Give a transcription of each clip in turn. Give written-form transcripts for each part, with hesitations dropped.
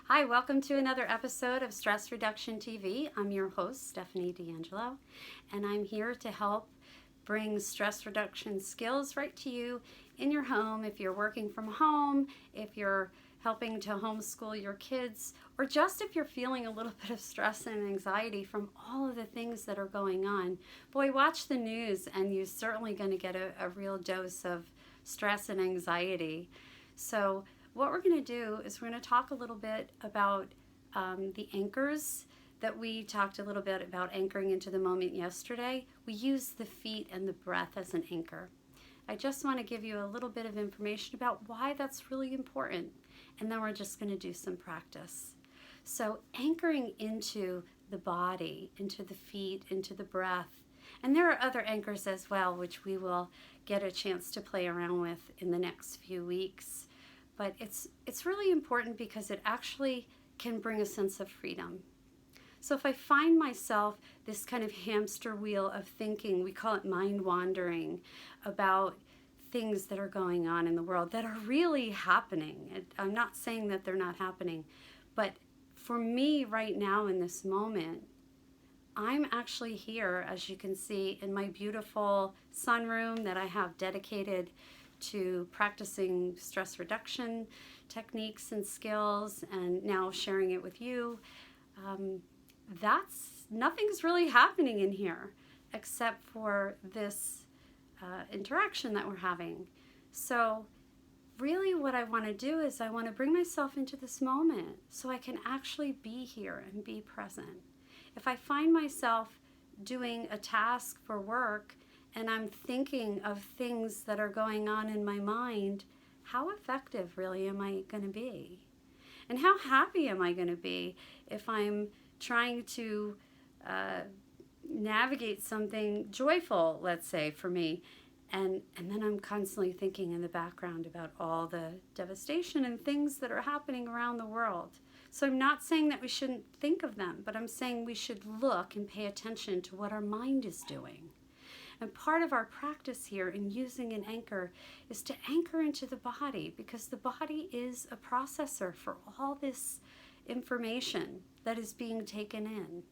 Hi, welcome to another episode of Stress Reduction TV. I'm your host, Stephanie D'Angelo, and I'm here to help bring stress reduction skills right to you in your home. If you're working from home, if you're helping to homeschool your kids, or just if you're feeling a little bit of stress and anxiety from all of the things that are going on. Boy, watch the news and you're certainly going to get a real dose of stress and anxiety. So what we're going to do is we're going to talk a little bit about the anchors that we talked a little bit about anchoring into the moment yesterday. We use the feet and the breath as an anchor. I just want to give you a little bit of information about why that's really important, and then we're just going to do some practice. So anchoring into the body, into the feet, into the breath, and there are other anchors as well, which we will get a chance to play around with in the next few weeks. But it's really important because it actually can bring a sense of freedom. So if I find myself this kind of hamster wheel of thinking, we call it mind wandering, about things that are going on in the world that are really happening. I'm not saying that they're not happening, but for me right now in this moment, I'm actually here, as you can see, in my beautiful sunroom that I have dedicated to practicing stress reduction techniques and skills, and now sharing it with you. Nothing's really happening in here except for this interaction that we're having. So really what I want to do is I want to bring myself into this moment so I can actually be here and be present. If I find myself doing a task for work and I'm thinking of things that are going on in my mind, how effective really am I going to be? And how happy am I going to be if I'm trying to navigate something joyful, let's say, for me, and then I'm constantly thinking in the background about all the devastation and things that are happening around the world. So I'm not saying that we shouldn't think of them, but I'm saying we should look and pay attention to what our mind is doing. And part of our practice here in using an anchor is to anchor into the body, because the body is a processor for all this information that is being taken in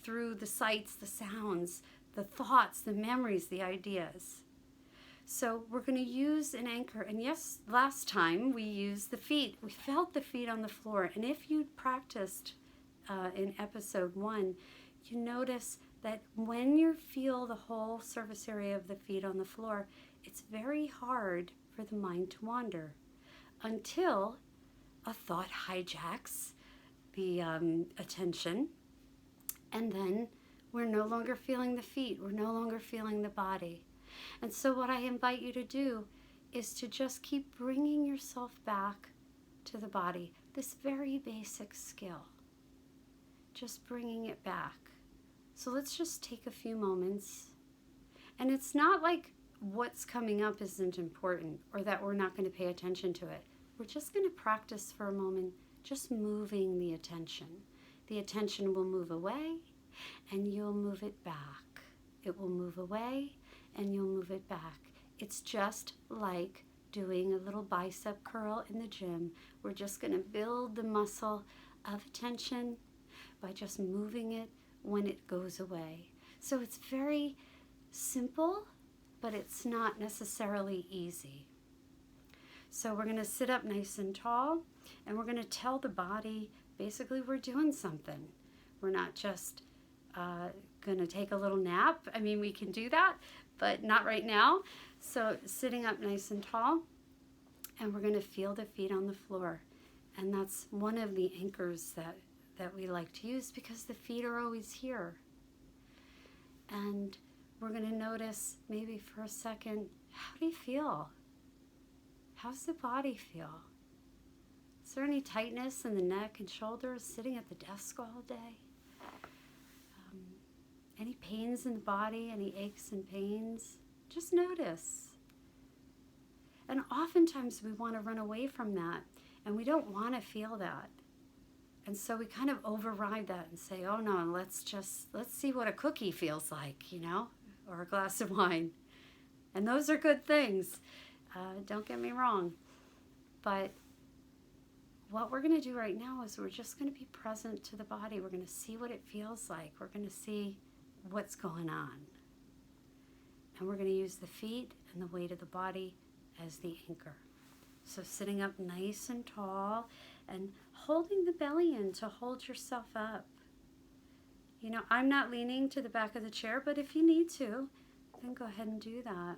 through the sights, the sounds, the thoughts, the memories, the ideas. So we're going to use an anchor. And yes, last time we used the feet. We felt the feet on the floor. And if you practiced in episode 1, you notice that when you feel the whole surface area of the feet on the floor, it's very hard for the mind to wander until a thought hijacks the attention, and then we're no longer feeling the feet, we're no longer feeling the body. And so what I invite you to do is to just keep bringing yourself back to the body, this very basic skill, just bringing it back. So let's just take a few moments. And it's not like what's coming up isn't important or that we're not going to pay attention to it. We're just going to practice for a moment, just moving the attention. The attention will move away and you'll move it back. It will move away and you'll move it back. It's just like doing a little bicep curl in the gym. We're just going to build the muscle of attention by just moving it when it goes away. So it's very simple, but it's not necessarily easy. So we're going to sit up nice and tall, and we're going to tell the body basically we're doing something. We're not just going to take a little nap. I mean, we can do that, but not right now. So sitting up nice and tall, and we're going to feel the feet on the floor. And that's one of the anchors that we like to use, because the feet are always here. And we're going to notice maybe for a second, how do you feel? How's the body feel? Is there any tightness in the neck and shoulders sitting at the desk all day? Any pains in the body, any aches and pains? Just notice. And oftentimes we want to run away from that, and we don't want to feel that. And so we kind of override that and say, oh no, let's see what a cookie feels like, or a glass of wine. And those are good things. Don't get me wrong. But what we're going to do right now is we're just going to be present to the body. We're going to see what it feels like. We're going to see what's going on. And we're going to use the feet and the weight of the body as the anchor. So sitting up nice and tall and holding the belly in to hold yourself up. You know, I'm not leaning to the back of the chair, but if you need to, then go ahead and do that.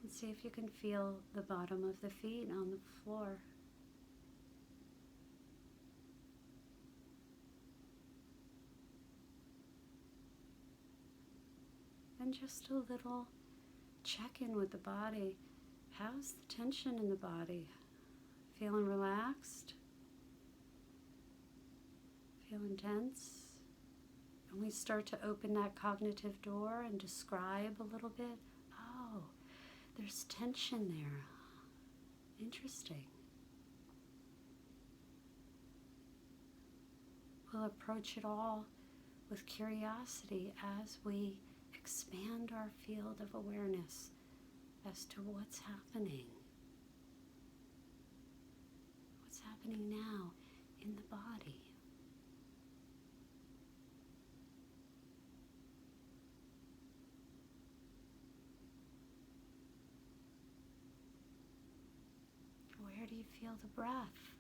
And see if you can feel the bottom of the feet on the floor. And just a little check-in with the body. How's the tension in the body? Feeling relaxed? Feeling tense? And we start to open that cognitive door and describe a little bit. Oh, there's tension there. Interesting. We'll approach it all with curiosity as we expand our field of awareness as to what's happening. What's happening now in the body. Where do you feel the breath?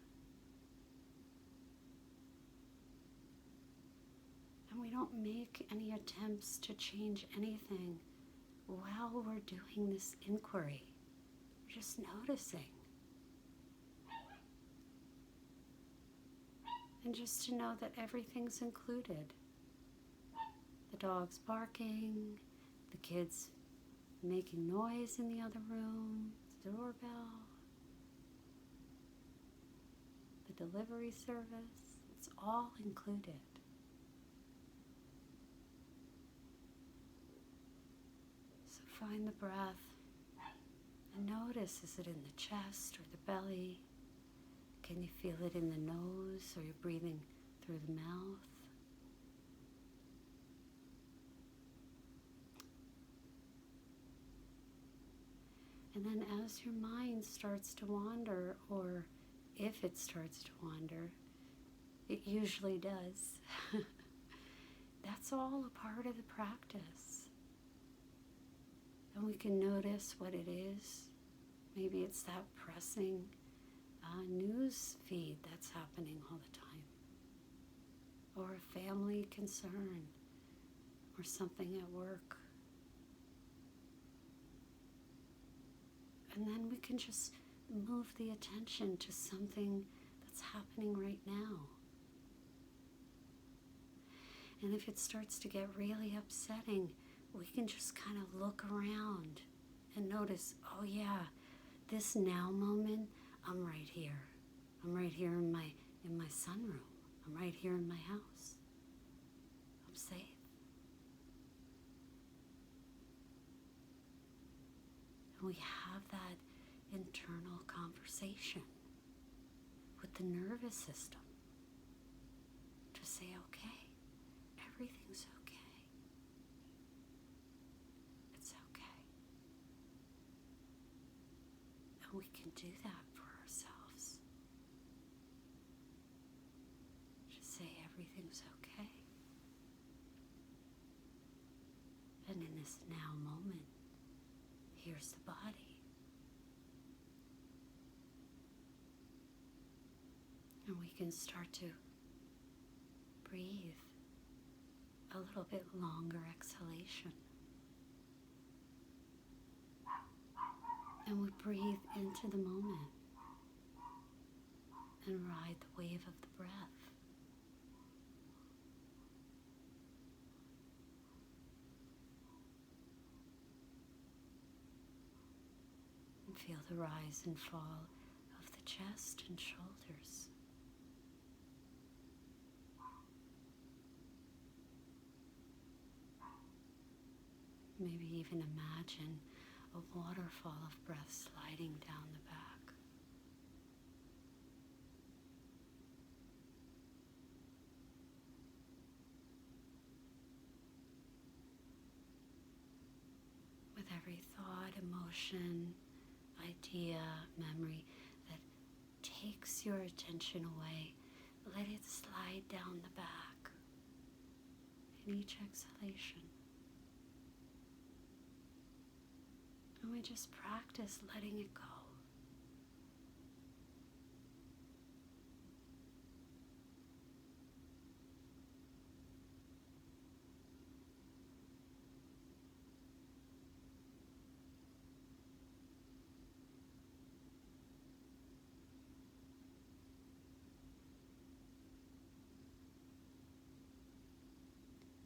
And we don't make any attempts to change anything while we're doing this inquiry. We're just noticing. And just to know that everything's included. The dog's barking, the kids making noise in the other room, the doorbell, the delivery service, it's all included. So find the breath and notice, is it in the chest or the belly? Can you feel it in the nose, or you're breathing through the mouth? And then as your mind starts to wander, or if it starts to wander, it usually does. That's all a part of the practice. And we can notice what it is. Maybe it's that pressing news feed that's happening all the time, or a family concern, or something at work. And then we can just move the attention to something that's happening right now. And if it starts to get really upsetting, we can just kind of look around and notice, oh yeah, this now moment, I'm right here. I'm right here in my sunroom. I'm right here in my house. I'm safe. And we have that internal conversation with the nervous system to say, okay, everything's okay. It's okay. And we can do that for ourselves. Just say everything's okay. And in this now moment, here's the body. And we can start to breathe a little bit longer exhalation. And we breathe into the moment and ride the wave of the breath. And feel the rise and fall of the chest and shoulders. Maybe even imagine a waterfall of breath sliding down the back. With every thought, emotion, idea, memory that takes your attention away, let it slide down the back in each exhalation. And we just practice letting it go.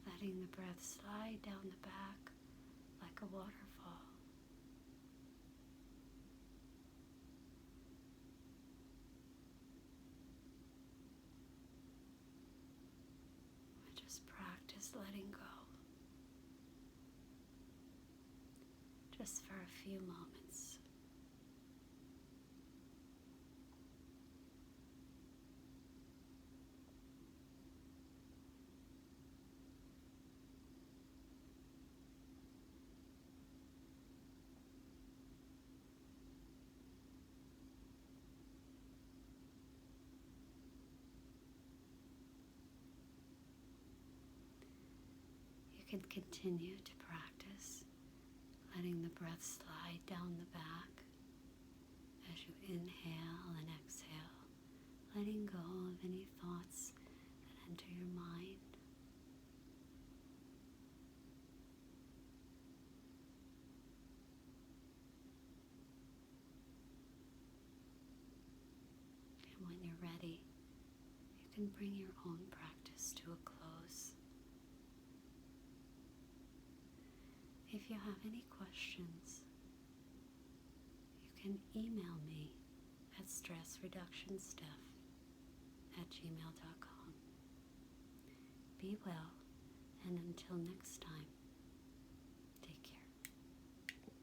Letting the breath slide down the back like a waterfall. We just practice letting go. Just for a few moments. You can continue to practice letting the breath slide down the back as you inhale and exhale, letting go of any thoughts that enter your mind. And when you're ready, you can bring your own practice to a close. If you have any questions, you can email me at stressreductionsteph@gmail.com. Be well, and until next time.